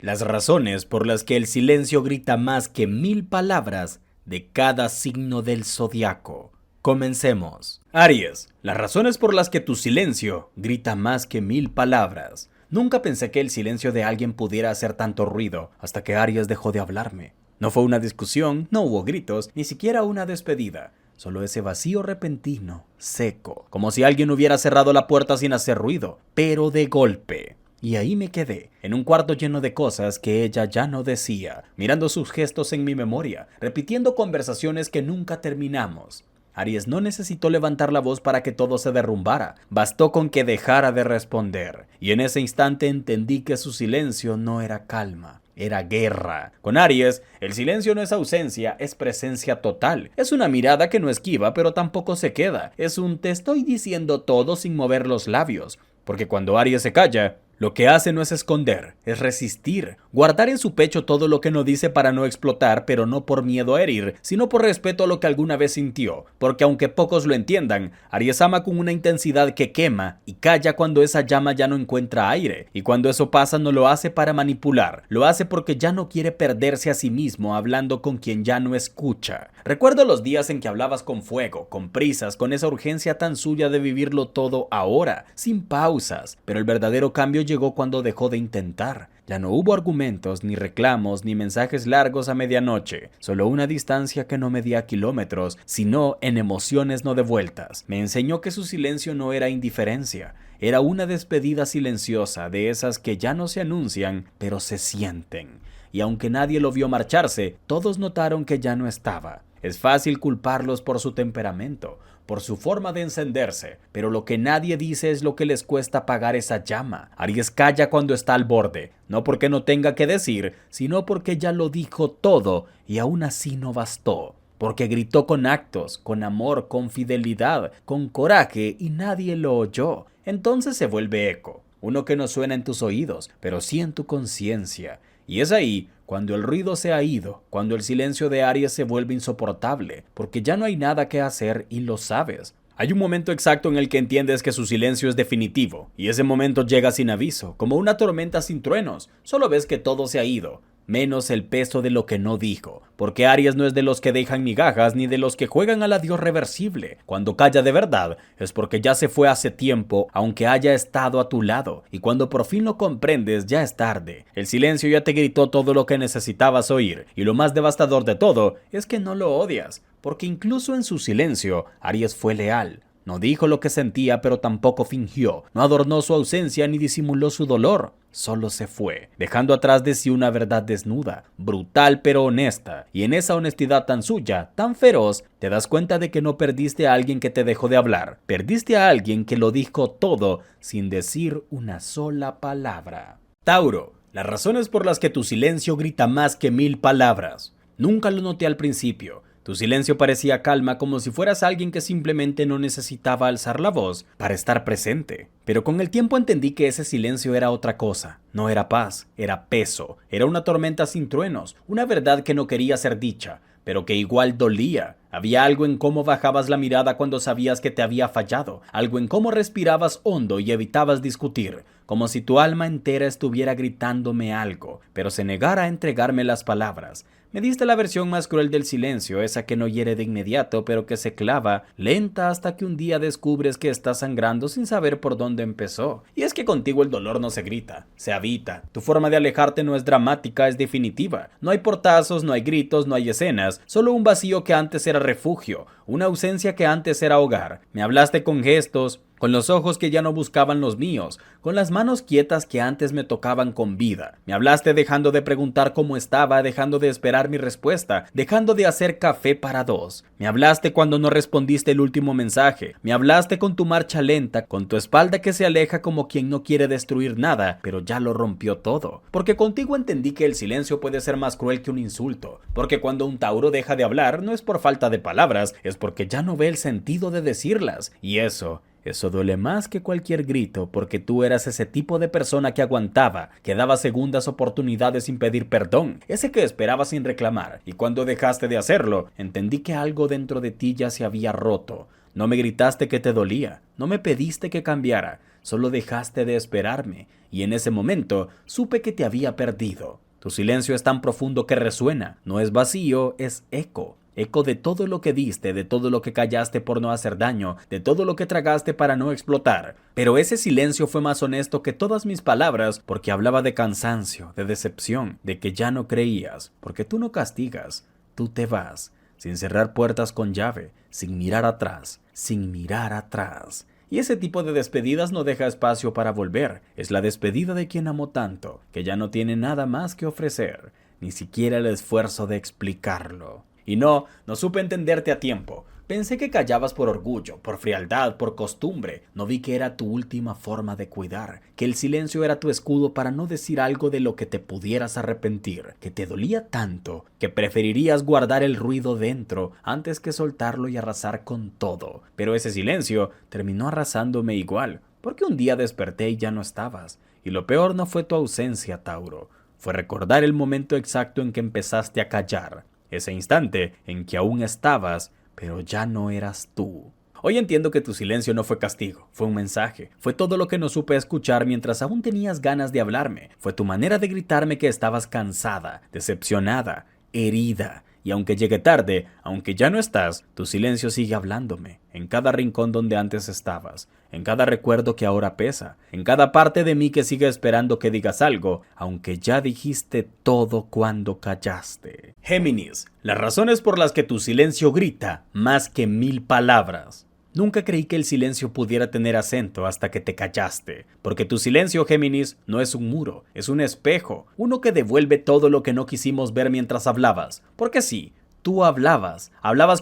Las razones por las que el silencio grita más que 1000 palabras de cada signo del zodiaco. Comencemos. Aries, las razones por las que tu silencio grita más que 1000 palabras. Nunca pensé que el silencio de alguien pudiera hacer tanto ruido hasta que Aries dejó de hablarme. No fue una discusión, no hubo gritos, ni siquiera una despedida. Solo ese vacío repentino, seco, como si alguien hubiera cerrado la puerta sin hacer ruido, pero de golpe. Y ahí me quedé, en un cuarto lleno de cosas que ella ya no decía, mirando sus gestos en mi memoria, repitiendo conversaciones que nunca terminamos. Aries no necesitó levantar la voz para que todo se derrumbara, bastó con que dejara de responder. Y en ese instante entendí que su silencio no era calma. Era guerra. Con Aries, el silencio no es ausencia, es presencia total. Es una mirada que no esquiva, pero tampoco se queda. Es un te estoy diciendo todo sin mover los labios. Porque cuando Aries se calla, lo que hace no es esconder, es resistir, guardar en su pecho todo lo que no dice para no explotar, pero no por miedo a herir, sino por respeto a lo que alguna vez sintió, porque aunque pocos lo entiendan, Aries ama con una intensidad que quema y calla cuando esa llama ya no encuentra aire, y cuando eso pasa no lo hace para manipular, lo hace porque ya no quiere perderse a sí mismo hablando con quien ya no escucha. Recuerdo los días en que hablabas con fuego, con prisas, con esa urgencia tan suya de vivirlo todo ahora, sin pausas, pero el verdadero cambio llegó cuando dejó de intentar. Ya no hubo argumentos, ni reclamos, ni mensajes largos a medianoche. Solo una distancia que no medía kilómetros, sino en emociones no devueltas. Me enseñó que su silencio no era indiferencia. Era una despedida silenciosa, de esas que ya no se anuncian, pero se sienten. Y aunque nadie lo vio marcharse, todos notaron que ya no estaba. Es fácil culparlos por su temperamento, por su forma de encenderse, pero lo que nadie dice es lo que les cuesta apagar esa llama. Aries calla cuando está al borde, no porque no tenga que decir, sino porque ya lo dijo todo y aún así no bastó. Porque gritó con actos, con amor, con fidelidad, con coraje y nadie lo oyó. Entonces se vuelve eco, uno que no suena en tus oídos, pero sí en tu conciencia. Y es ahí cuando el ruido se ha ido, cuando el silencio de Aries se vuelve insoportable, porque ya no hay nada que hacer y lo sabes. Hay un momento exacto en el que entiendes que su silencio es definitivo, y ese momento llega sin aviso, como una tormenta sin truenos. Solo ves que todo se ha ido, menos el peso de lo que no dijo, porque Aries no es de los que dejan migajas ni de los que juegan al adiós reversible. Cuando calla de verdad es porque ya se fue hace tiempo, aunque haya estado a tu lado, y cuando por fin lo comprendes ya es tarde. El silencio ya te gritó todo lo que necesitabas oír, y lo más devastador de todo es que no lo odias, porque incluso en su silencio Aries fue leal. No dijo lo que sentía, pero tampoco fingió. No adornó su ausencia ni disimuló su dolor. Solo se fue, dejando atrás de sí una verdad desnuda, brutal pero honesta. Y en esa honestidad tan suya, tan feroz, te das cuenta de que no perdiste a alguien que te dejó de hablar. Perdiste a alguien que lo dijo todo sin decir una sola palabra. Tauro, las razones por las que tu silencio grita más que 1000 palabras. Nunca lo noté al principio. Tu silencio parecía calma, como si fueras alguien que simplemente no necesitaba alzar la voz para estar presente. Pero con el tiempo entendí que ese silencio era otra cosa. No era paz, era peso, era una tormenta sin truenos, una verdad que no quería ser dicha, pero que igual dolía. Había algo en cómo bajabas la mirada cuando sabías que te había fallado, algo en cómo respirabas hondo y evitabas discutir, como si tu alma entera estuviera gritándome algo, pero se negara a entregarme las palabras. Me diste la versión más cruel del silencio, esa que no hiere de inmediato, pero que se clava, lenta hasta que un día descubres que estás sangrando sin saber por dónde empezó. Y es que contigo el dolor no se grita, se habita. Tu forma de alejarte no es dramática, es definitiva. No hay portazos, no hay gritos, no hay escenas, solo un vacío que antes era refugio, una ausencia que antes era hogar. Me hablaste con gestos, con los ojos que ya no buscaban los míos, con las manos quietas que antes me tocaban con vida. Me hablaste dejando de preguntar cómo estaba, dejando de esperar mi respuesta, dejando de hacer café para dos. Me hablaste cuando no respondiste el último mensaje. Me hablaste con tu marcha lenta, con tu espalda que se aleja como quien no quiere destruir nada, pero ya lo rompió todo. Porque contigo entendí que el silencio puede ser más cruel que un insulto. Porque cuando un Tauro deja de hablar, no es por falta de palabras, es porque ya no ve el sentido de decirlas. Y eso duele más que cualquier grito, porque tú eras ese tipo de persona que aguantaba, que daba segundas oportunidades sin pedir perdón, ese que esperaba sin reclamar, y cuando dejaste de hacerlo, entendí que algo dentro de ti ya se había roto. No me gritaste que te dolía, no me pediste que cambiara, solo dejaste de esperarme, y en ese momento supe que te había perdido. Tu silencio es tan profundo que resuena, no es vacío, es eco. Eco de todo lo que diste, de todo lo que callaste por no hacer daño, de todo lo que tragaste para no explotar. Pero ese silencio fue más honesto que todas mis palabras porque hablaba de cansancio, de decepción, de que ya no creías, porque tú no castigas, tú te vas, sin cerrar puertas con llave, sin mirar atrás, sin mirar atrás. Y ese tipo de despedidas no deja espacio para volver. Es la despedida de quien amó tanto, que ya no tiene nada más que ofrecer, ni siquiera el esfuerzo de explicarlo. Y no supe entenderte a tiempo. Pensé que callabas por orgullo, por frialdad, por costumbre. No vi que era tu última forma de cuidar, que el silencio era tu escudo para no decir algo de lo que te pudieras arrepentir, que te dolía tanto, que preferirías guardar el ruido dentro antes que soltarlo y arrasar con todo. Pero ese silencio terminó arrasándome igual, porque un día desperté y ya no estabas. Y lo peor no fue tu ausencia, Tauro. Fue recordar el momento exacto en que empezaste a callar. Ese instante en que aún estabas, pero ya no eras tú. Hoy entiendo que tu silencio no fue castigo, fue un mensaje. Fue todo lo que no supe escuchar mientras aún tenías ganas de hablarme. Fue tu manera de gritarme que estabas cansada, decepcionada, herida. Y aunque llegue tarde, aunque ya no estás, tu silencio sigue hablándome, en cada rincón donde antes estabas, en cada recuerdo que ahora pesa, en cada parte de mí que sigue esperando que digas algo, aunque ya dijiste todo cuando callaste. Géminis, las razones por las que tu silencio grita más que 1000 palabras. Nunca creí que el silencio pudiera tener acento hasta que te callaste, porque tu silencio, Géminis, no es un muro, es un espejo, uno que devuelve todo lo que no quisimos ver mientras hablabas. Porque sí, tú hablabas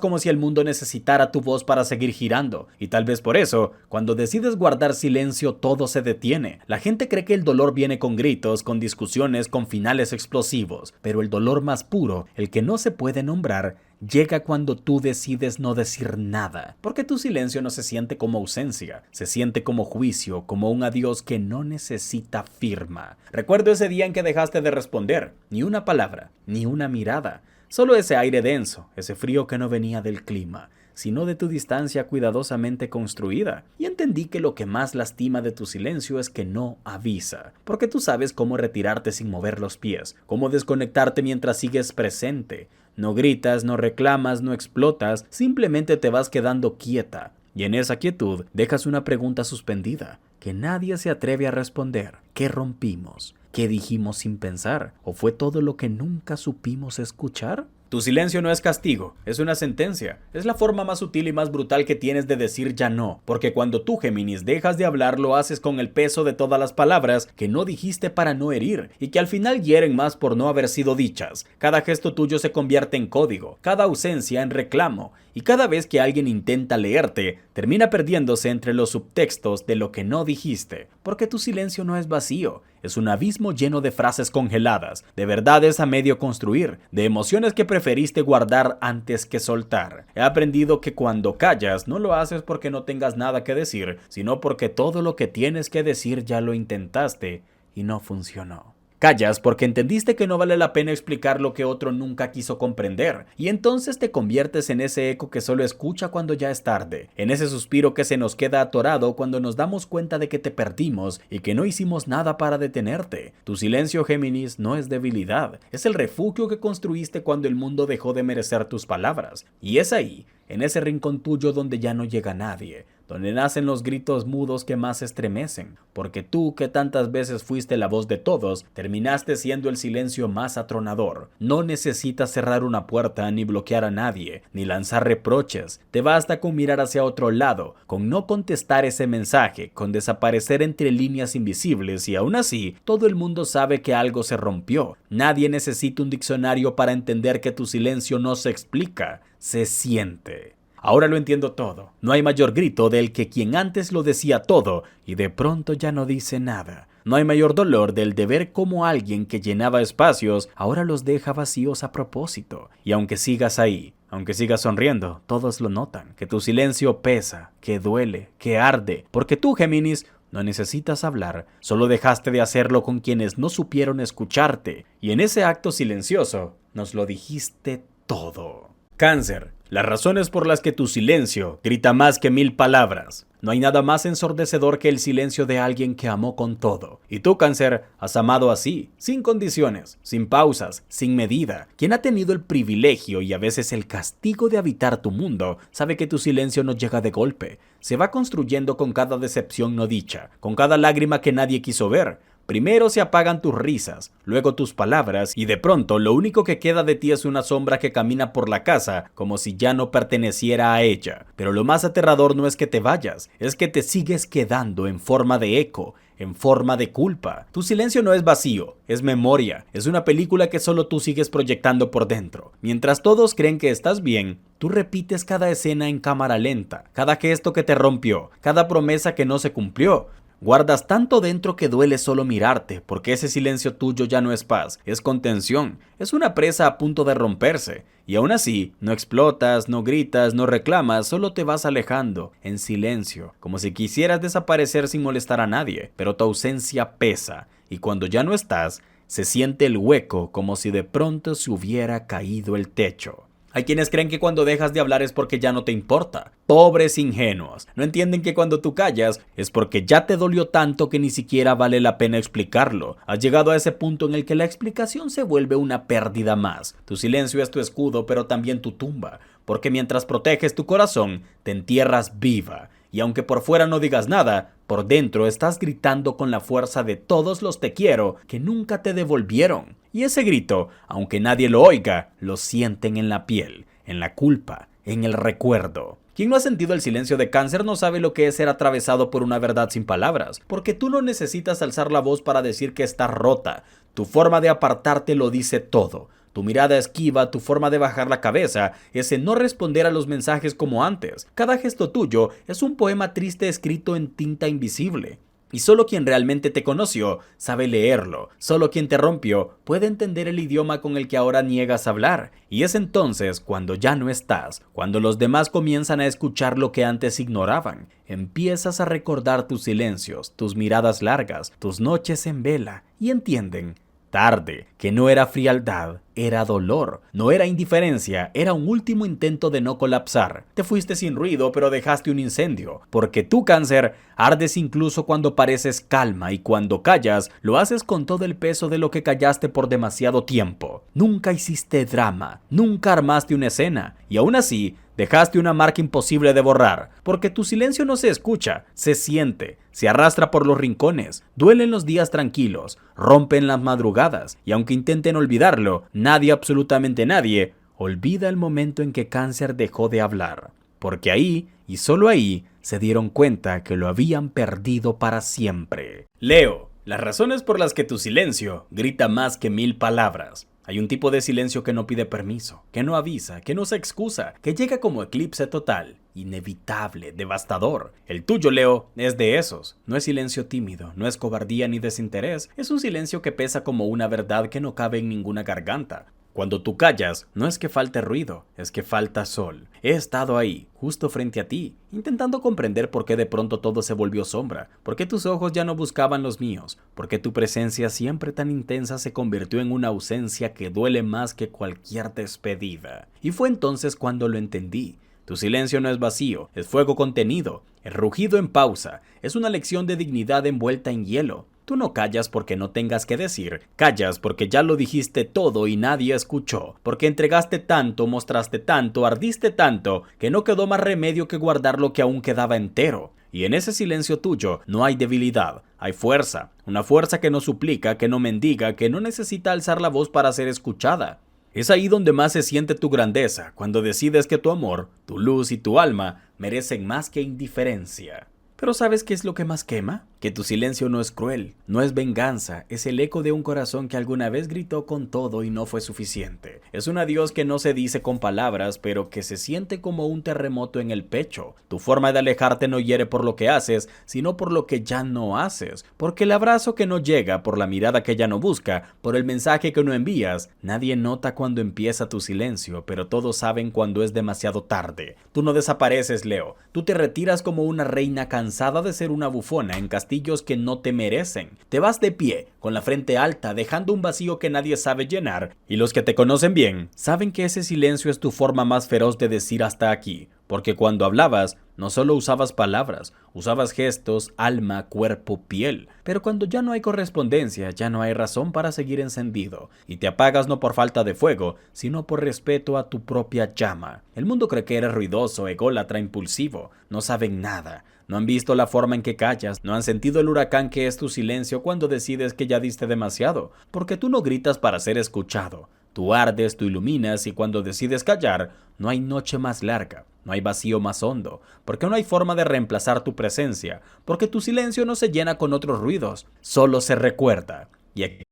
como si el mundo necesitara tu voz para seguir girando, y tal vez por eso, cuando decides guardar silencio todo se detiene. La gente cree que el dolor viene con gritos, con discusiones, con finales explosivos, pero el dolor más puro, el que no se puede nombrar, llega cuando tú decides no decir nada, porque tu silencio no se siente como ausencia, se siente como juicio, como un adiós que no necesita firma. Recuerdo ese día en que dejaste de responder, ni una palabra, ni una mirada, solo ese aire denso, ese frío que no venía del clima, sino de tu distancia cuidadosamente construida. Y entendí que lo que más lastima de tu silencio es que no avisa, porque tú sabes cómo retirarte sin mover los pies, cómo desconectarte mientras sigues presente. No gritas, no reclamas, no explotas, simplemente te vas quedando quieta. Y en esa quietud dejas una pregunta suspendida, que nadie se atreve a responder. ¿Qué rompimos? ¿Qué dijimos sin pensar? ¿O fue todo lo que nunca supimos escuchar? Tu silencio no es castigo, es una sentencia. Es la forma más sutil y más brutal que tienes de decir ya no, porque cuando tú, Géminis, dejas de hablar, lo haces con el peso de todas las palabras que no dijiste para no herir, y que al final hieren más por no haber sido dichas. Cada gesto tuyo se convierte en código, cada ausencia en reclamo, y cada vez que alguien intenta leerte, termina perdiéndose entre los subtextos de lo que no dijiste, porque tu silencio no es vacío, es un abismo lleno de frases congeladas, de verdades a medio construir, de emociones que preferiste guardar antes que soltar. He aprendido que cuando callas no lo haces porque no tengas nada que decir, sino porque todo lo que tienes que decir ya lo intentaste y no funcionó. Callas porque entendiste que no vale la pena explicar lo que otro nunca quiso comprender, y entonces te conviertes en ese eco que solo escucha cuando ya es tarde, en ese suspiro que se nos queda atorado cuando nos damos cuenta de que te perdimos y que no hicimos nada para detenerte. Tu silencio, Géminis, no es debilidad, es el refugio que construiste cuando el mundo dejó de merecer tus palabras, y es ahí, en ese rincón tuyo donde ya no llega nadie, donde nacen los gritos mudos que más estremecen, porque tú, que tantas veces fuiste la voz de todos, terminaste siendo el silencio más atronador. No necesitas cerrar una puerta, ni bloquear a nadie, ni lanzar reproches. Te basta con mirar hacia otro lado, con no contestar ese mensaje, con desaparecer entre líneas invisibles, y aún así, todo el mundo sabe que algo se rompió. Nadie necesita un diccionario para entender que tu silencio no se explica, se siente. Ahora lo entiendo todo. No hay mayor grito del que quien antes lo decía todo y de pronto ya no dice nada. No hay mayor dolor del de ver cómo alguien que llenaba espacios ahora los deja vacíos a propósito. Y aunque sigas ahí, aunque sigas sonriendo, todos lo notan, que tu silencio pesa, que duele, que arde, porque tú, Géminis, no necesitas hablar, solo dejaste de hacerlo con quienes no supieron escucharte. Y en ese acto silencioso, nos lo dijiste todo. Cáncer, las razones por las que tu silencio grita más que 1000 palabras. No hay nada más ensordecedor que el silencio de alguien que amó con todo. Y tú, Cáncer, has amado así, sin condiciones, sin pausas, sin medida. Quien ha tenido el privilegio y a veces el castigo de habitar tu mundo, sabe que tu silencio no llega de golpe. Se va construyendo con cada decepción no dicha, con cada lágrima que nadie quiso ver. Primero se apagan tus risas, luego tus palabras y de pronto lo único que queda de ti es una sombra que camina por la casa como si ya no perteneciera a ella. Pero lo más aterrador no es que te vayas, es que te sigues quedando en forma de eco, en forma de culpa. Tu silencio no es vacío, es memoria, es una película que solo tú sigues proyectando por dentro. Mientras todos creen que estás bien, tú repites cada escena en cámara lenta, cada gesto que te rompió, cada promesa que no se cumplió. Guardas tanto dentro que duele solo mirarte, porque ese silencio tuyo ya no es paz, es contención, es una presa a punto de romperse. Y aún así, no explotas, no gritas, no reclamas, solo te vas alejando, en silencio, como si quisieras desaparecer sin molestar a nadie. Pero tu ausencia pesa, y cuando ya no estás, se siente el hueco como si de pronto se hubiera caído el techo. Hay quienes creen que cuando dejas de hablar es porque ya no te importa. Pobres ingenuos. No entienden que cuando tú callas es porque ya te dolió tanto que ni siquiera vale la pena explicarlo. Has llegado a ese punto en el que la explicación se vuelve una pérdida más. Tu silencio es tu escudo, pero también tu tumba. Porque mientras proteges tu corazón, te entierras viva. Y aunque por fuera no digas nada, por dentro estás gritando con la fuerza de todos los te quiero que nunca te devolvieron. Y ese grito, aunque nadie lo oiga, lo sienten en la piel, en la culpa, en el recuerdo. Quien no ha sentido el silencio de Cáncer no sabe lo que es ser atravesado por una verdad sin palabras, porque tú no necesitas alzar la voz para decir que estás rota. Tu forma de apartarte lo dice todo. Tu mirada esquiva, tu forma de bajar la cabeza, ese no responder a los mensajes como antes. Cada gesto tuyo es un poema triste escrito en tinta invisible. Y solo quien realmente te conoció sabe leerlo. Solo quien te rompió puede entender el idioma con el que ahora niegas hablar. Y es entonces cuando ya no estás, cuando los demás comienzan a escuchar lo que antes ignoraban. Empiezas a recordar tus silencios, tus miradas largas, tus noches en vela y entienden tarde, que no era frialdad, era dolor, no era indiferencia, era un último intento de no colapsar. Te fuiste sin ruido, pero dejaste un incendio, porque tú, Cáncer, ardes incluso cuando pareces calma y cuando callas, lo haces con todo el peso de lo que callaste por demasiado tiempo. Nunca hiciste drama, nunca armaste una escena, y aún así, dejaste una marca imposible de borrar, porque tu silencio no se escucha, se siente, se arrastra por los rincones, duele en los días tranquilos, rompe en las madrugadas, y aunque intenten olvidarlo, nadie, absolutamente nadie, olvida el momento en que Cáncer dejó de hablar, porque ahí, y solo ahí, se dieron cuenta que lo habían perdido para siempre. Leo, las razones por las que tu silencio grita más que 1000 palabras. Hay un tipo de silencio que no pide permiso, que no avisa, que no se excusa, que llega como eclipse total, inevitable, devastador. El tuyo, Leo, es de esos. No es silencio tímido, no es cobardía ni desinterés, es un silencio que pesa como una verdad que no cabe en ninguna garganta. Cuando tú callas, no es que falte ruido, es que falta sol. He estado ahí, justo frente a ti, intentando comprender por qué de pronto todo se volvió sombra, por qué tus ojos ya no buscaban los míos, por qué tu presencia siempre tan intensa se convirtió en una ausencia que duele más que cualquier despedida. Y fue entonces cuando lo entendí. Tu silencio no es vacío, es fuego contenido, es rugido en pausa, es una lección de dignidad envuelta en hielo. Tú no callas porque no tengas que decir, callas porque ya lo dijiste todo y nadie escuchó, porque entregaste tanto, mostraste tanto, ardiste tanto, que no quedó más remedio que guardar lo que aún quedaba entero. Y en ese silencio tuyo no hay debilidad, hay fuerza, una fuerza que no suplica, que no mendiga, que no necesita alzar la voz para ser escuchada. Es ahí donde más se siente tu grandeza, cuando decides que tu amor, tu luz y tu alma merecen más que indiferencia. Pero ¿sabes qué es lo que más quema? Que tu silencio no es cruel, no es venganza, es el eco de un corazón que alguna vez gritó con todo y no fue suficiente. Es un adiós que no se dice con palabras, pero que se siente como un terremoto en el pecho. Tu forma de alejarte no hiere por lo que haces, sino por lo que ya no haces. Porque el abrazo que no llega, por la mirada que ya no busca, por el mensaje que no envías, nadie nota cuando empieza tu silencio, pero todos saben cuando es demasiado tarde. Tú no desapareces, Leo. Tú te retiras como una reina cansada de ser una bufona en castigo martillos que no te merecen. Te vas de pie, con la frente alta, dejando un vacío que nadie sabe llenar, y los que te conocen bien saben que ese silencio es tu forma más feroz de decir hasta aquí, porque cuando hablabas, no solo usabas palabras, usabas gestos, alma, cuerpo, piel. Pero cuando ya no hay correspondencia, ya no hay razón para seguir encendido, y te apagas no por falta de fuego, sino por respeto a tu propia llama. El mundo cree que eres ruidoso, ególatra, impulsivo. No saben nada. No han visto la forma en que callas, no han sentido el huracán que es tu silencio cuando decides que ya diste demasiado, porque tú no gritas para ser escuchado. Tú ardes, tú iluminas, y cuando decides callar, no hay noche más larga, no hay vacío más hondo, porque no hay forma de reemplazar tu presencia, porque tu silencio no se llena con otros ruidos, solo se recuerda. Y aquí,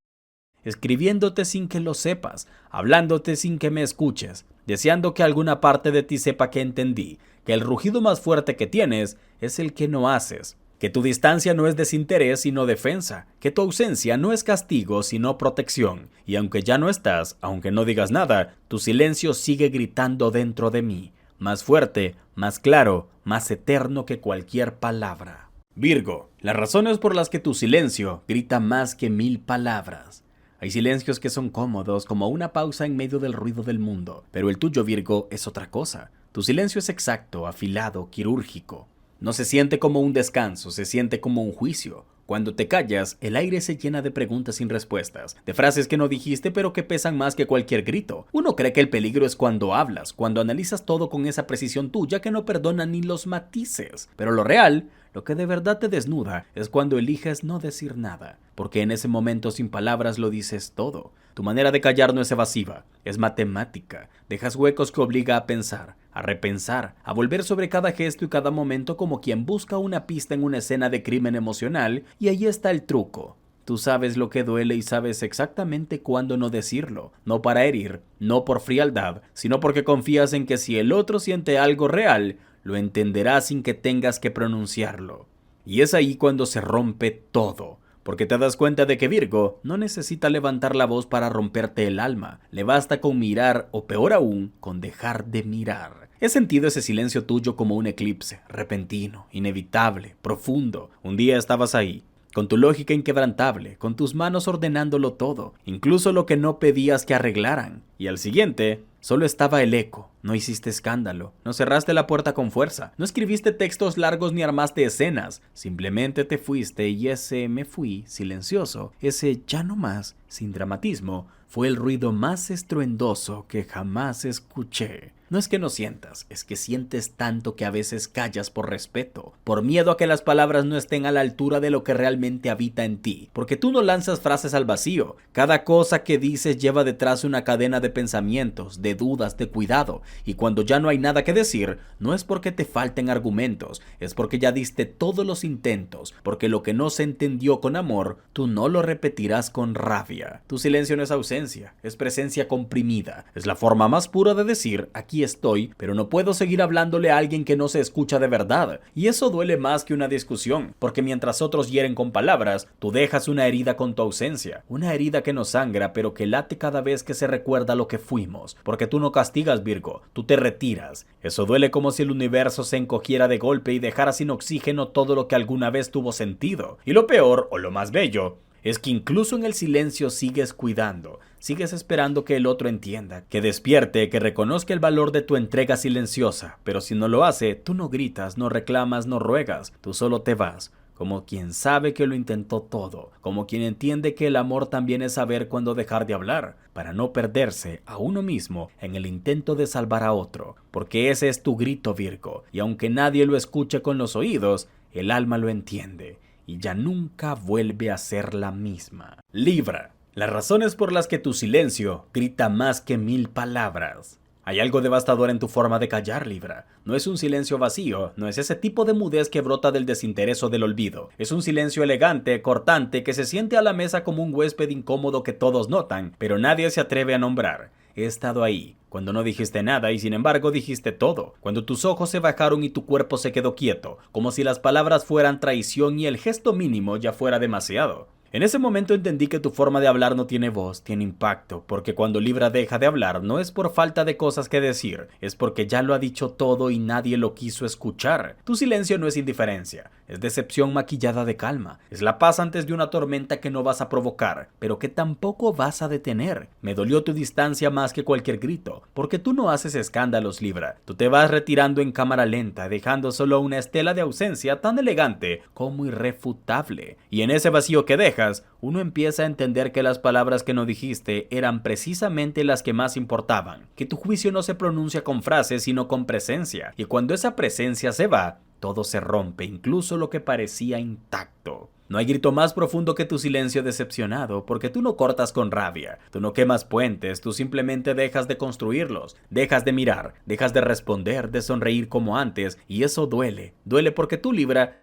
escribiéndote sin que lo sepas, hablándote sin que me escuches, deseando que alguna parte de ti sepa que entendí, que el rugido más fuerte que tienes es el que no haces. Que tu distancia no es desinterés sino defensa, que tu ausencia no es castigo sino protección, y aunque ya no estás, aunque no digas nada, tu silencio sigue gritando dentro de mí, más fuerte, más claro, más eterno que cualquier palabra. Virgo, las razones por las que tu silencio grita más que 1000 palabras. Hay silencios que son cómodos, como una pausa en medio del ruido del mundo, pero el tuyo, Virgo, es otra cosa. Tu silencio es exacto, afilado, quirúrgico. No se siente como un descanso, se siente como un juicio. Cuando te callas, el aire se llena de preguntas sin respuestas, de frases que no dijiste pero que pesan más que cualquier grito. Uno cree que el peligro es cuando hablas, cuando analizas todo con esa precisión tuya que no perdona ni los matices. Pero lo real, lo que de verdad te desnuda, es cuando eliges no decir nada, porque en ese momento sin palabras lo dices todo. Tu manera de callar no es evasiva, es matemática. Dejas huecos que obliga a pensar, a repensar, a volver sobre cada gesto y cada momento como quien busca una pista en una escena de crimen emocional, y ahí está el truco. Tú sabes lo que duele y sabes exactamente cuándo no decirlo, no para herir, no por frialdad, sino porque confías en que si el otro siente algo real, lo entenderá sin que tengas que pronunciarlo. Y es ahí cuando se rompe todo. Porque te das cuenta de que Virgo no necesita levantar la voz para romperte el alma. Le basta con mirar, o peor aún, con dejar de mirar. He sentido ese silencio tuyo como un eclipse, repentino, inevitable, profundo. Un día estabas ahí, con tu lógica inquebrantable, con tus manos ordenándolo todo, incluso lo que no pedías que arreglaran. Y al siguiente, solo estaba el eco. No hiciste escándalo, no cerraste la puerta con fuerza, no escribiste textos largos ni armaste escenas. Simplemente te fuiste y ese me fui silencioso, ese ya no más, sin dramatismo, fue el ruido más estruendoso que jamás escuché. No es que no sientas, es que sientes tanto que a veces callas por respeto, por miedo a que las palabras no estén a la altura de lo que realmente habita en ti, porque tú no lanzas frases al vacío. Cada cosa que dices lleva detrás una cadena de pensamientos, de dudas, de cuidado, y cuando ya no hay nada que decir, no es porque te falten argumentos, es porque ya diste todos los intentos, porque lo que no se entendió con amor, tú no lo repetirás con rabia. Tu silencio no es ausencia, es presencia comprimida, es la forma más pura de decir, aquí estoy, pero no puedo seguir hablándole a alguien que no se escucha de verdad. Y eso duele más que una discusión, porque mientras otros hieren con palabras, tú dejas una herida con tu ausencia. Una herida que no sangra, pero que late cada vez que se recuerda lo que fuimos. Porque tú no castigas, Virgo, tú te retiras. Eso duele como si el universo se encogiera de golpe y dejara sin oxígeno todo lo que alguna vez tuvo sentido. Y lo peor, o lo más bello, es que incluso en el silencio sigues cuidando, sigues esperando que el otro entienda, que despierte, que reconozca el valor de tu entrega silenciosa, pero si no lo hace, tú no gritas, no reclamas, no ruegas, tú solo te vas, como quien sabe que lo intentó todo, como quien entiende que el amor también es saber cuándo dejar de hablar, para no perderse a uno mismo en el intento de salvar a otro, porque ese es tu grito, Virgo, y aunque nadie lo escuche con los oídos, el alma lo entiende. Y ya nunca vuelve a ser la misma. Libra, las razones por las que tu silencio grita más que 1000 palabras. Hay algo devastador en tu forma de callar, Libra. No es un silencio vacío, no es ese tipo de mudez que brota del desinterés o del olvido. Es un silencio elegante, cortante, que se siente a la mesa como un huésped incómodo que todos notan, pero nadie se atreve a nombrar. He estado ahí, cuando no dijiste nada y sin embargo dijiste todo, cuando tus ojos se bajaron y tu cuerpo se quedó quieto, como si las palabras fueran traición y el gesto mínimo ya fuera demasiado. En ese momento entendí que tu forma de hablar no tiene voz, tiene impacto, porque cuando Libra deja de hablar no es por falta de cosas que decir, es porque ya lo ha dicho todo y nadie lo quiso escuchar. Tu silencio no es indiferencia, es decepción maquillada de calma, es la paz antes de una tormenta que no vas a provocar, pero que tampoco vas a detener. Me dolió tu distancia más que cualquier grito, porque tú no haces escándalos, Libra. Tú te vas retirando en cámara lenta, dejando solo una estela de ausencia tan elegante como irrefutable. Y en ese vacío que dejas, uno empieza a entender que las palabras que no dijiste eran precisamente las que más importaban, que tu juicio no se pronuncia con frases sino con presencia, y cuando esa presencia se va, todo se rompe, incluso lo que parecía intacto. No hay grito más profundo que tu silencio decepcionado, porque tú no cortas con rabia, tú no quemas puentes, tú simplemente dejas de construirlos, dejas de mirar, dejas de responder, de sonreír como antes, y eso duele. Duele porque tú, Libra,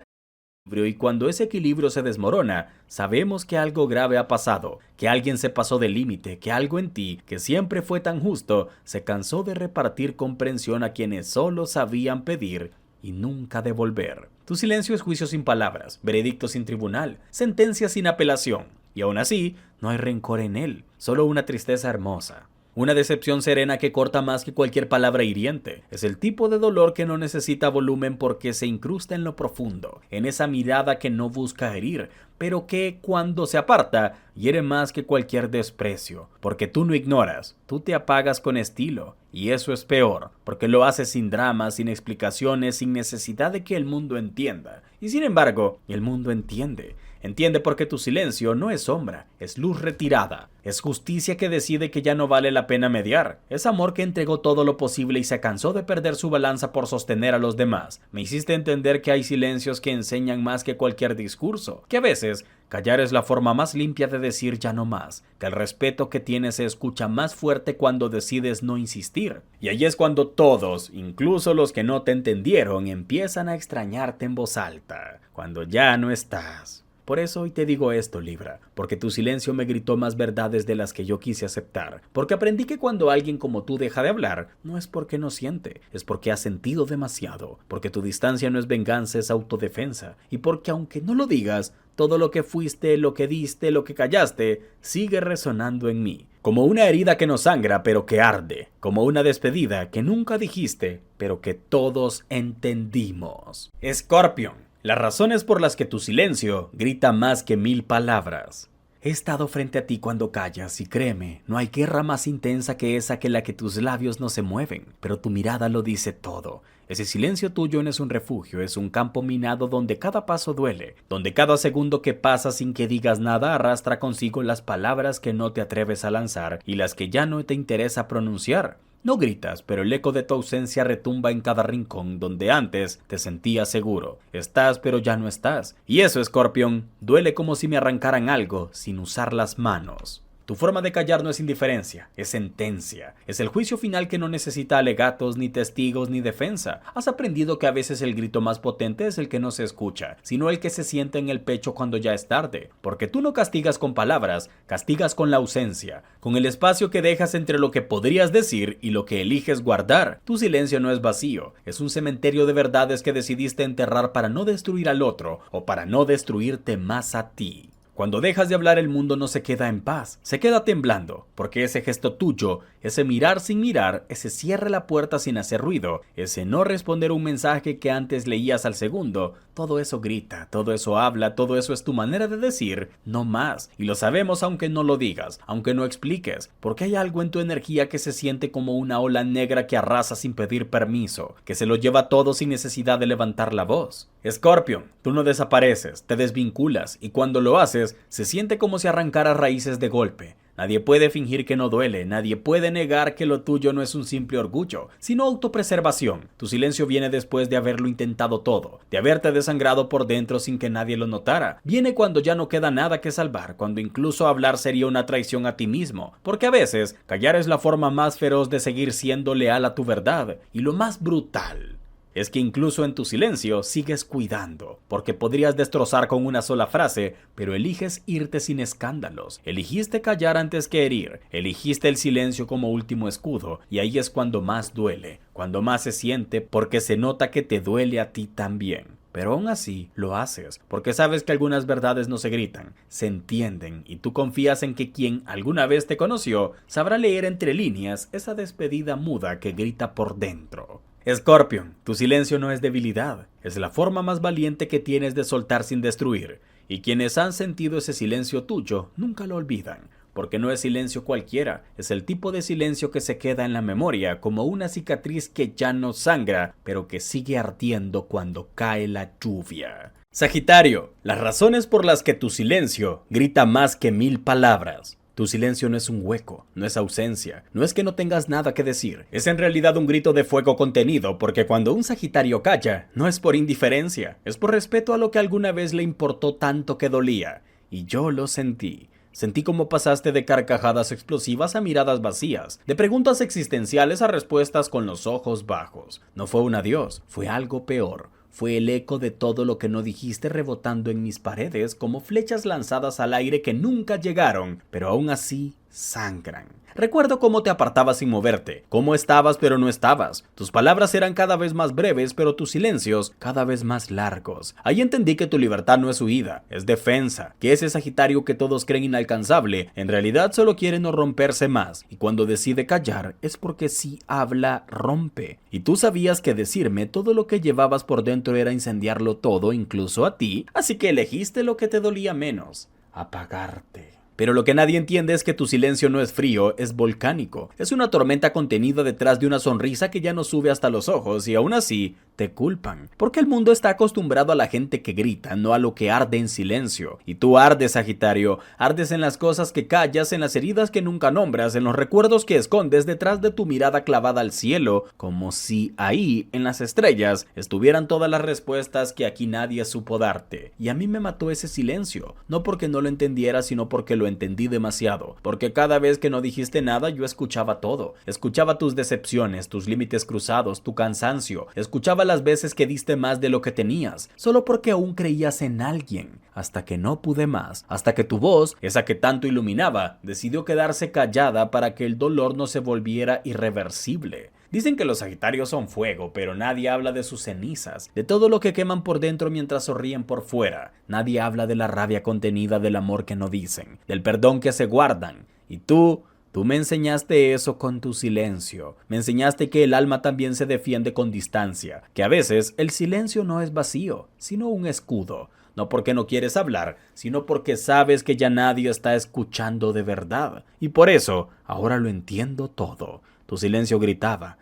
y cuando ese equilibrio se desmorona, sabemos que algo grave ha pasado, que alguien se pasó del límite, que algo en ti, que siempre fue tan justo, se cansó de repartir comprensión a quienes solo sabían pedir y nunca devolver. Tu silencio es juicio sin palabras, veredicto sin tribunal, sentencia sin apelación, y aún así no hay rencor en él, solo una tristeza hermosa. Una decepción serena que corta más que cualquier palabra hiriente. Es el tipo de dolor que no necesita volumen porque se incrusta en lo profundo, en esa mirada que no busca herir, pero que cuando se aparta hiere más que cualquier desprecio, porque tú no ignoras, tú te apagas con estilo, y eso es peor, porque lo haces sin dramas, sin explicaciones, sin necesidad de que el mundo entienda. Y sin embargo, el mundo entiende. Entiende porque tu silencio no es sombra, es luz retirada. Es justicia que decide que ya no vale la pena mediar. Es amor que entregó todo lo posible y se cansó de perder su balanza por sostener a los demás. Me hiciste entender que hay silencios que enseñan más que cualquier discurso, que a veces callar es la forma más limpia de decir ya no más, que el respeto que tienes se escucha más fuerte cuando decides no insistir. Y ahí es cuando todos, incluso los que no te entendieron, empiezan a extrañarte en voz alta, cuando ya no estás. Por eso hoy te digo esto, Libra, porque tu silencio me gritó más verdades de las que yo quise aceptar, porque aprendí que cuando alguien como tú deja de hablar, no es porque no siente, es porque ha sentido demasiado, porque tu distancia no es venganza, es autodefensa, y porque aunque no lo digas, todo lo que fuiste, lo que diste, lo que callaste, sigue resonando en mí, como una herida que no sangra pero que arde, como una despedida que nunca dijiste, pero que todos entendimos. Escorpión. Las razones por las que tu silencio grita más que 1000 palabras. He estado frente a ti cuando callas y créeme, no hay guerra más intensa que esa que la que tus labios no se mueven, pero tu mirada lo dice todo. Ese silencio tuyo no es un refugio, es un campo minado donde cada paso duele, donde cada segundo que pasa sin que digas nada arrastra consigo las palabras que no te atreves a lanzar y las que ya no te interesa pronunciar. No gritas, pero el eco de tu ausencia retumba en cada rincón donde antes te sentías seguro. Estás, pero ya no estás. Y eso, Escorpión, duele como si me arrancaran algo sin usar las manos. Tu forma de callar no es indiferencia, es sentencia. Es el juicio final que no necesita alegatos, ni testigos, ni defensa. Has aprendido que a veces el grito más potente es el que no se escucha, sino el que se siente en el pecho cuando ya es tarde. Porque tú no castigas con palabras, castigas con la ausencia, con el espacio que dejas entre lo que podrías decir y lo que eliges guardar. Tu silencio no es vacío, es un cementerio de verdades que decidiste enterrar para no destruir al otro o para no destruirte más a ti. Cuando dejas de hablar, el mundo no se queda en paz, se queda temblando, porque ese gesto tuyo, ese mirar sin mirar, ese cierre la puerta sin hacer ruido, ese no responder un mensaje que antes leías al segundo, todo eso grita, todo eso habla, todo eso es tu manera de decir no más. Y lo sabemos aunque no lo digas, aunque no expliques, porque hay algo en tu energía que se siente como una ola negra que arrasa sin pedir permiso, que se lo lleva todo sin necesidad de levantar la voz. Escorpión, tú no desapareces, te desvinculas, y cuando lo haces, se siente como si arrancaras raíces de golpe. Nadie puede fingir que no duele, nadie puede negar que lo tuyo no es un simple orgullo, sino autopreservación. Tu silencio viene después de haberlo intentado todo, de haberte desangrado por dentro sin que nadie lo notara. Viene cuando ya no queda nada que salvar, cuando incluso hablar sería una traición a ti mismo, porque a veces callar es la forma más feroz de seguir siendo leal a tu verdad, y lo más brutal es que incluso en tu silencio sigues cuidando, porque podrías destrozar con una sola frase, pero eliges irte sin escándalos. Eligiste callar antes que herir, eligiste el silencio como último escudo, y ahí es cuando más duele, cuando más se siente, porque se nota que te duele a ti también. Pero aún así lo haces, porque sabes que algunas verdades no se gritan, se entienden, y tú confías en que quien alguna vez te conoció sabrá leer entre líneas esa despedida muda que grita por dentro. Scorpion, tu silencio no es debilidad, es la forma más valiente que tienes de soltar sin destruir, y quienes han sentido ese silencio tuyo nunca lo olvidan, porque no es silencio cualquiera, es el tipo de silencio que se queda en la memoria como una cicatriz que ya no sangra, pero que sigue ardiendo cuando cae la lluvia. Sagitario, las razones por las que tu silencio grita más que 1000 palabras. Tu silencio no es un hueco, no es ausencia, no es que no tengas nada que decir, es en realidad un grito de fuego contenido, porque cuando un Sagitario calla, no es por indiferencia, es por respeto a lo que alguna vez le importó tanto que dolía. Y yo lo sentí. Sentí cómo pasaste de carcajadas explosivas a miradas vacías, de preguntas existenciales a respuestas con los ojos bajos. No fue un adiós, fue algo peor. Fue el eco de todo lo que no dijiste rebotando en mis paredes como flechas lanzadas al aire que nunca llegaron, pero aún así sangran. Recuerdo cómo te apartabas sin moverte, cómo estabas pero no estabas. Tus palabras eran cada vez más breves, pero tus silencios cada vez más largos. Ahí entendí que tu libertad no es huida, es defensa, que ese Sagitario que todos creen inalcanzable, en realidad solo quiere no romperse más, y cuando decide callar es porque si habla, rompe. Y tú sabías que decirme todo lo que llevabas por dentro era incendiarlo todo, incluso a ti, así que elegiste lo que te dolía menos, apagarte. Pero lo que nadie entiende es que tu silencio no es frío, es volcánico. Es una tormenta contenida detrás de una sonrisa que ya no sube hasta los ojos y aún así te culpan. Porque el mundo está acostumbrado a la gente que grita, no a lo que arde en silencio. Y tú ardes, Sagitario, ardes en las cosas que callas, en las heridas que nunca nombras, en los recuerdos que escondes detrás de tu mirada clavada al cielo, como si ahí, en las estrellas, estuvieran todas las respuestas que aquí nadie supo darte. Y a mí me mató ese silencio, no porque no lo entendiera, sino porque lo entendí demasiado, porque cada vez que no dijiste nada yo escuchaba todo, escuchaba tus decepciones, tus límites cruzados, tu cansancio, escuchaba las veces que diste más de lo que tenías, solo porque aún creías en alguien, hasta que no pude más, hasta que tu voz, esa que tanto iluminaba, decidió quedarse callada para que el dolor no se volviera irreversible. Dicen que los Sagitarios son fuego, pero nadie habla de sus cenizas, de todo lo que queman por dentro mientras sonríen por fuera. Nadie habla de la rabia contenida, del amor que no dicen, del perdón que se guardan. Y tú me enseñaste eso con tu silencio. Me enseñaste que el alma también se defiende con distancia, que a veces el silencio no es vacío, sino un escudo. No porque no quieres hablar, sino porque sabes que ya nadie está escuchando de verdad. Y por eso, ahora lo entiendo todo. Tu silencio gritaba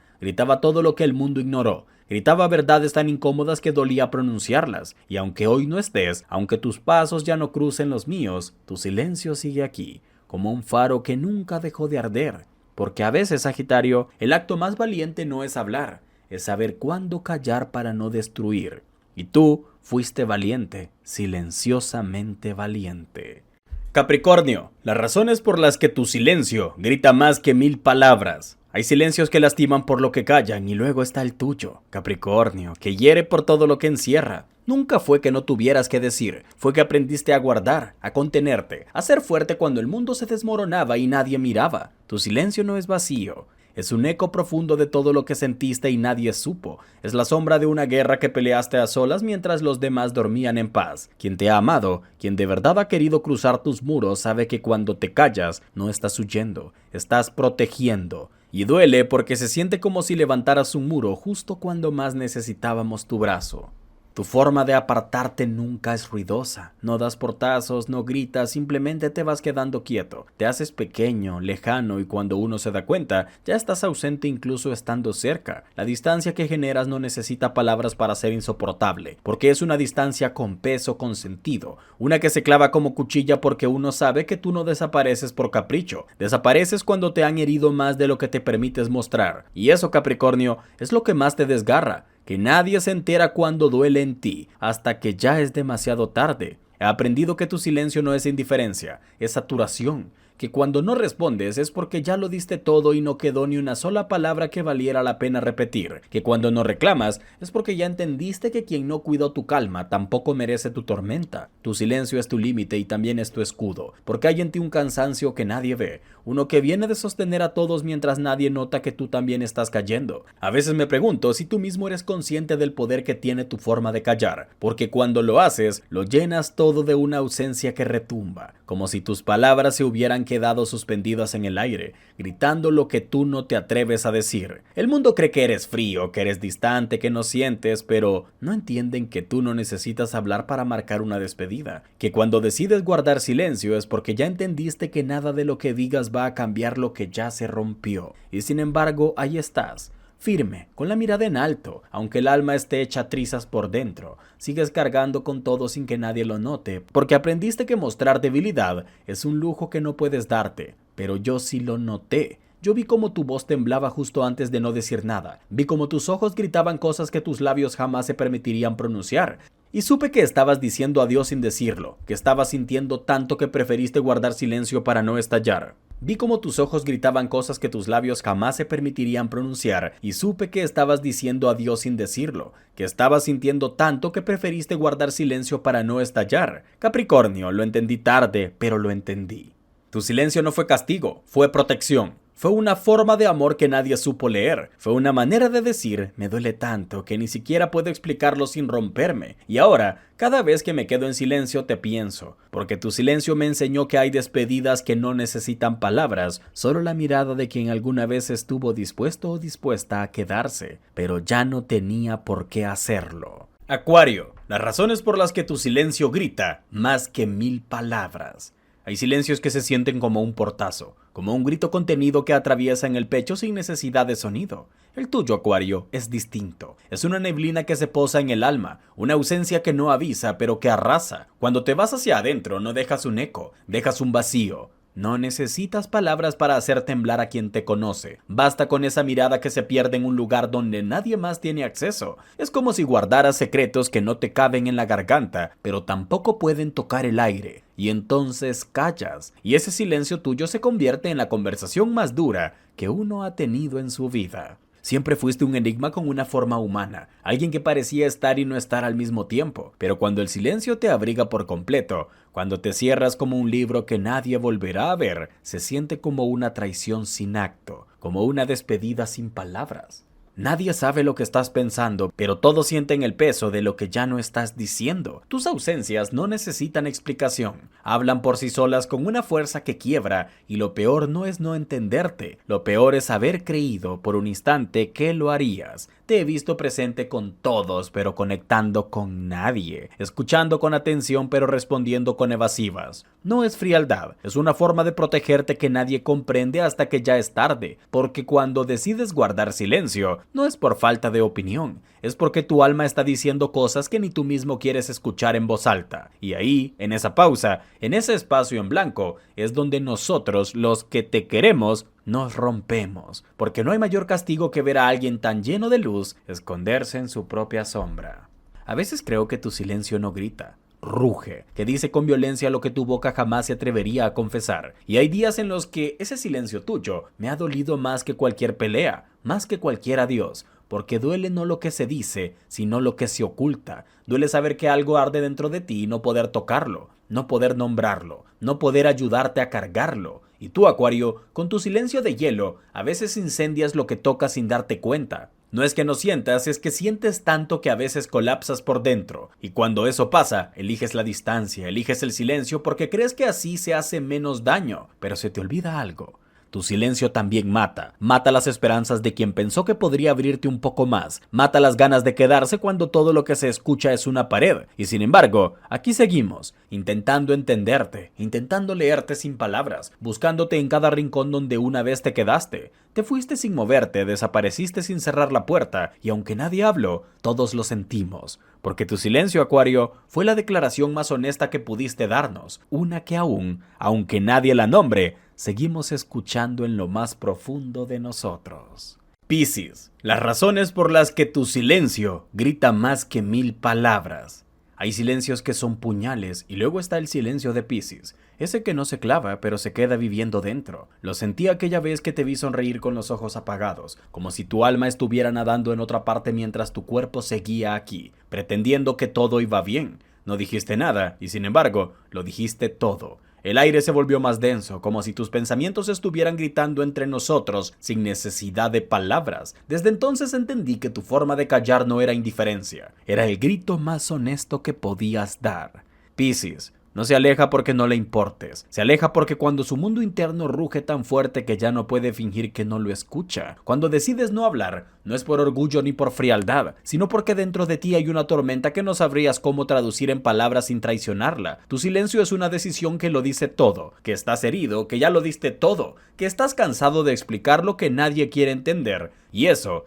todo lo que el mundo ignoró, gritaba verdades tan incómodas que dolía pronunciarlas, y aunque hoy no estés, aunque tus pasos ya no crucen los míos, tu silencio sigue aquí, como un faro que nunca dejó de arder, porque a veces, Sagitario, el acto más valiente no es hablar, es saber cuándo callar para no destruir, y tú fuiste valiente, silenciosamente valiente. Capricornio, las razones por las que tu silencio grita más que 1000 palabras. Hay silencios que lastiman por lo que callan y luego está el tuyo, Capricornio, que hiere por todo lo que encierra. Nunca fue que no tuvieras que decir, fue que aprendiste a guardar, a contenerte, a ser fuerte cuando el mundo se desmoronaba y nadie miraba. Tu silencio no es vacío. Es un eco profundo de todo lo que sentiste y nadie supo. Es la sombra de una guerra que peleaste a solas mientras los demás dormían en paz. Quien te ha amado, quien de verdad ha querido cruzar tus muros, sabe que cuando te callas, no estás huyendo, estás protegiendo. Y duele porque se siente como si levantaras un muro justo cuando más necesitábamos tu brazo. Tu forma de apartarte nunca es ruidosa, no das portazos, no gritas, simplemente te vas quedando quieto, te haces pequeño, lejano y cuando uno se da cuenta, ya estás ausente incluso estando cerca. La distancia que generas no necesita palabras para ser insoportable, porque es una distancia con peso, con sentido, una que se clava como cuchilla porque uno sabe que tú no desapareces por capricho, desapareces cuando te han herido más de lo que te permites mostrar, y eso, Capricornio, es lo que más te desgarra. Que nadie se entera cuando duele en ti, hasta que ya es demasiado tarde. He aprendido que tu silencio no es indiferencia, es saturación, que cuando no respondes es porque ya lo diste todo y no quedó ni una sola palabra que valiera la pena repetir, que cuando no reclamas es porque ya entendiste que quien no cuidó tu calma tampoco merece tu tormenta. Tu silencio es tu límite y también es tu escudo, porque hay en ti un cansancio que nadie ve, uno que viene de sostener a todos mientras nadie nota que tú también estás cayendo. A veces me pregunto si tú mismo eres consciente del poder que tiene tu forma de callar, porque cuando lo haces, lo llenas todo de una ausencia que retumba, como si tus palabras se hubieran quedado suspendidas en el aire, gritando lo que tú no te atreves a decir. El mundo cree que eres frío, que eres distante, que no sientes, pero no entienden que tú no necesitas hablar para marcar una despedida, que cuando decides guardar silencio es porque ya entendiste que nada de lo que digas va a cambiar lo que ya se rompió. Y sin embargo, ahí estás, firme, con la mirada en alto, aunque el alma esté hecha trizas por dentro. Sigues cargando con todo sin que nadie lo note, porque aprendiste que mostrar debilidad es un lujo que no puedes darte. Pero yo sí lo noté. Yo vi cómo tu voz temblaba justo antes de no decir nada. Vi cómo tus ojos gritaban cosas que tus labios jamás se permitirían pronunciar. Y supe que estabas diciendo adiós sin decirlo, que estabas sintiendo tanto que preferiste guardar silencio para no estallar. Vi cómo tus ojos gritaban cosas que tus labios jamás se permitirían pronunciar y supe que estabas diciendo adiós sin decirlo, que estabas sintiendo tanto que preferiste guardar silencio para no estallar. Capricornio, lo entendí tarde, pero lo entendí. Tu silencio no fue castigo, fue protección. Fue una forma de amor que nadie supo leer. Fue una manera de decir, me duele tanto que ni siquiera puedo explicarlo sin romperme. Y ahora, cada vez que me quedo en silencio te pienso, porque tu silencio me enseñó que hay despedidas que no necesitan palabras, solo la mirada de quien alguna vez estuvo dispuesto o dispuesta a quedarse, pero ya no tenía por qué hacerlo. Acuario, las razones por las que tu silencio grita más que 1000 palabras. Hay silencios que se sienten como un portazo, como un grito contenido que atraviesa en el pecho sin necesidad de sonido. El tuyo, Acuario, es distinto. Es una neblina que se posa en el alma, una ausencia que no avisa pero que arrasa. Cuando te vas hacia adentro no dejas un eco, dejas un vacío. No necesitas palabras para hacer temblar a quien te conoce. Basta con esa mirada que se pierde en un lugar donde nadie más tiene acceso. Es como si guardaras secretos que no te caben en la garganta, pero tampoco pueden tocar el aire. Y entonces callas, y ese silencio tuyo se convierte en la conversación más dura que uno ha tenido en su vida. Siempre fuiste un enigma con una forma humana, alguien que parecía estar y no estar al mismo tiempo, pero cuando el silencio te abriga por completo, cuando te cierras como un libro que nadie volverá a ver, se siente como una traición sin acto, como una despedida sin palabras. Nadie sabe lo que estás pensando, pero todos sienten el peso de lo que ya no estás diciendo. Tus ausencias no necesitan explicación. Hablan por sí solas con una fuerza que quiebra, y lo peor no es no entenderte. Lo peor es haber creído por un instante que lo harías. Te he visto presente con todos, pero conectando con nadie. Escuchando con atención, pero respondiendo con evasivas. No es frialdad, es una forma de protegerte que nadie comprende hasta que ya es tarde. Porque cuando decides guardar silencio, no es por falta de opinión, es porque tu alma está diciendo cosas que ni tú mismo quieres escuchar en voz alta. Y ahí, en esa pausa, en ese espacio en blanco, es donde nosotros, los que te queremos, nos rompemos. Porque no hay mayor castigo que ver a alguien tan lleno de luz esconderse en su propia sombra. A veces creo que tu silencio no grita, ruge, que dice con violencia lo que tu boca jamás se atrevería a confesar. Y hay días en los que ese silencio tuyo me ha dolido más que cualquier pelea, más que cualquier adiós, porque duele no lo que se dice, sino lo que se oculta. Duele saber que algo arde dentro de ti y no poder tocarlo, no poder nombrarlo, no poder ayudarte a cargarlo. Y tú, Acuario, con tu silencio de hielo, a veces incendias lo que tocas sin darte cuenta. No es que no sientas, es que sientes tanto que a veces colapsas por dentro. Y cuando eso pasa, eliges la distancia, eliges el silencio porque crees que así se hace menos daño. Pero se te olvida algo. Tu silencio también mata. Mata las esperanzas de quien pensó que podría abrirte un poco más. Mata las ganas de quedarse cuando todo lo que se escucha es una pared. Y sin embargo, aquí seguimos, intentando entenderte, intentando leerte sin palabras, buscándote en cada rincón donde una vez te quedaste. Te fuiste sin moverte, desapareciste sin cerrar la puerta, y aunque nadie habló, todos lo sentimos. Porque tu silencio, Acuario, fue la declaración más honesta que pudiste darnos. Una que aún, aunque nadie la nombre, seguimos escuchando en lo más profundo de nosotros. Piscis, las razones por las que tu silencio grita más que 1000 palabras. Hay silencios que son puñales y luego está el silencio de Piscis, ese que no se clava pero se queda viviendo dentro. Lo sentí aquella vez que te vi sonreír con los ojos apagados, como si tu alma estuviera nadando en otra parte mientras tu cuerpo seguía aquí, pretendiendo que todo iba bien. No dijiste nada y sin embargo, lo dijiste todo. El aire se volvió más denso, como si tus pensamientos estuvieran gritando entre nosotros sin necesidad de palabras. Desde entonces entendí que tu forma de callar no era indiferencia, era el grito más honesto que podías dar. Piscis, No se aleja porque no le importes. Se aleja porque cuando su mundo interno ruge tan fuerte que ya no puede fingir que no lo escucha. Cuando decides no hablar, no es por orgullo ni por frialdad, sino porque dentro de ti hay una tormenta que no sabrías cómo traducir en palabras sin traicionarla. Tu silencio es una decisión que lo dice todo, que estás herido, que ya lo diste todo, que estás cansado de explicar lo que nadie quiere entender. Y eso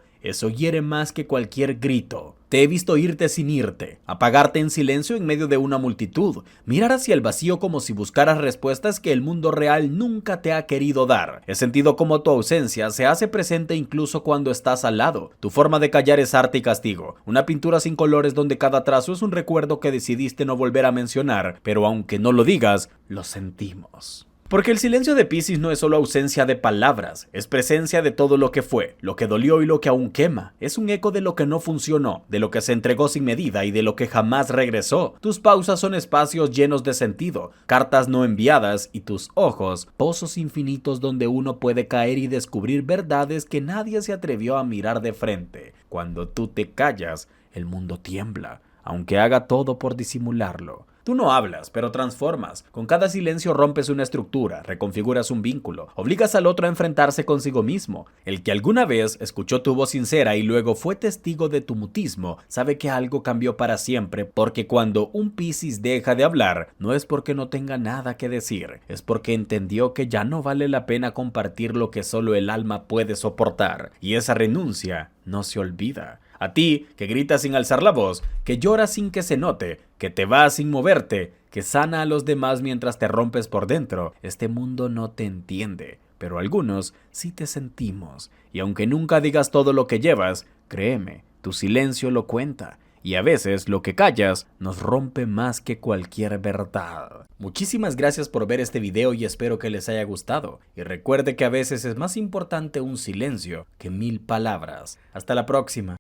hiere más que cualquier grito. Te he visto irte sin irte, apagarte en silencio en medio de una multitud, mirar hacia el vacío como si buscaras respuestas que el mundo real nunca te ha querido dar. He sentido como tu ausencia se hace presente incluso cuando estás al lado. Tu forma de callar es arte y castigo, una pintura sin colores donde cada trazo es un recuerdo que decidiste no volver a mencionar, pero aunque no lo digas, lo sentimos. Porque el silencio de Piscis no es solo ausencia de palabras, es presencia de todo lo que fue, lo que dolió y lo que aún quema. Es un eco de lo que no funcionó, de lo que se entregó sin medida y de lo que jamás regresó. Tus pausas son espacios llenos de sentido, cartas no enviadas y tus ojos, pozos infinitos donde uno puede caer y descubrir verdades que nadie se atrevió a mirar de frente. Cuando tú te callas, el mundo tiembla, aunque haga todo por disimularlo. Tú no hablas, pero transformas. Con cada silencio rompes una estructura, reconfiguras un vínculo, obligas al otro a enfrentarse consigo mismo. El que alguna vez escuchó tu voz sincera y luego fue testigo de tu mutismo, sabe que algo cambió para siempre, porque cuando un Piscis deja de hablar, no es porque no tenga nada que decir, es porque entendió que ya no vale la pena compartir lo que solo el alma puede soportar. Y esa renuncia no se olvida. A ti, que gritas sin alzar la voz, que lloras sin que se note, que te vas sin moverte, que sana a los demás mientras te rompes por dentro, este mundo no te entiende, pero algunos sí te sentimos. Y aunque nunca digas todo lo que llevas, créeme, tu silencio lo cuenta. Y a veces lo que callas nos rompe más que cualquier verdad. Muchísimas gracias por ver este video y espero que les haya gustado. Y recuerde que a veces es más importante un silencio que 1000 palabras. Hasta la próxima.